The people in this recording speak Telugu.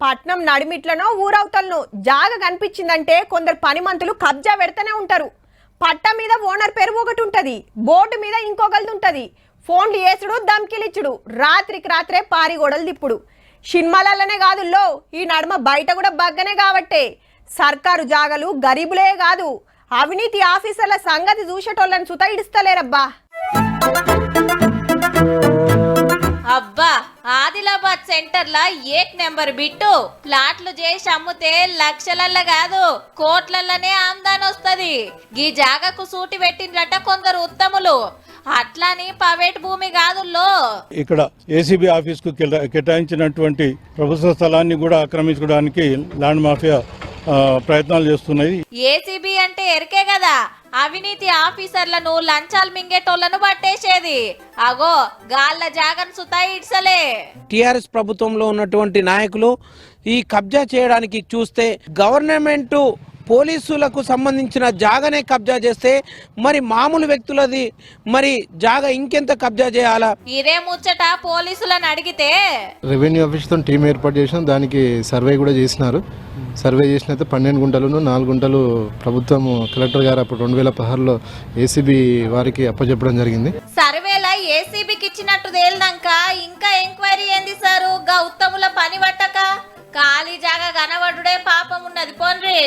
పట్నం నడిమిట్లనో ఊరవతలనో జాగ కనిపించిందంటే కొందరు పనిమంతులు కబ్జా పెడతానే ఉంటారు. పట్ట మీద ఓనర్ పేరు ఒకటి ఉంటది, బోర్డు మీద ఇంకొకరిది ఉంటది. ఫోన్లు వేసుడు, దమ్కిలిచ్చుడు, రాత్రికి రాత్రే పారిగోడలు తిప్పుడు. సినిమాలనే కాదు లో ఈ నడుమ బయట కూడా బగ్గనే కాబట్టే సర్కారు జాగలు గరీబులే కాదు, అవినీతి ఆఫీసర్ల సంగతి చూసేటోళ్ళని సుత ఇడుస్తలేరబ్బా. అబ్బా ఆదిలాబాద్ సెంటర్ లా ఏక్ నెంబర్ బిట్టు ప్లాట్లు చేసి అమ్ముతే లక్షలల్ల కాదు కోట్లల్లనే ఆమ్దాన్ వస్తది. గీ జాగకు సూటి పెట్టిండ్రట కొందరు ఉత్తములు. అట్లాని ప్రైవేట్ భూమి కాదుల్లో. ఇక్కడ ఏసీబీ ఆఫీస్ కు కేటాయించినటువంటి ప్రభుత్వ స్థలాన్ని కూడా ఆక్రమించుకోవడానికి ల్యాండ్ మాఫియా ప్రయత్నాలు చేస్తున్నాయి. ఏసీబీ అంటే ఎరికే కదా, అవినీతి ఆఫీసర్లను లంచాలు మింగేటోళ్లను పట్టేసేది. అగో గాళ్ళ జాగన్ సుతా ఇడ్సలే. టిఆర్ఎస్ ప్రభుత్వంలో ఉన్నటువంటి నాయకులు ఈ కబ్జా చేయడానికి చూస్తే గవర్నమెంట్ పోలీసులకు సంబంధించిన జాగనే కబ్జా చేస్తే మరి మామూలు వ్యక్తులది మరి జాగ ఇంకెంత కబ్జా చేయాలా? ఇదే ముచ్చట పోలీసులను అడిగితే రెవెన్యూ ఆఫీస్ తో టీం ఏర్పాటు చేసిన దానికి సర్వే కూడా చేసినారు. సర్వే చేసినైతే 12 గుంటలను 4 గుంటలు ప్రభుత్వం కలెక్టర్ గారు అప్పుడు 2016లో ఏసీబీ వారికి అప్పచెప్పడం జరిగింది. సర్వేలా ఏసీబీకి ఇచ్చినట్టు తేలినాక ఇంకా ఎంక్వైరీ ఏంది సారు? గా ఉత్తముల పని పట్టక ఖాళీ జాగా కనబడుడే పాపం ఉన్నది పోన్రి.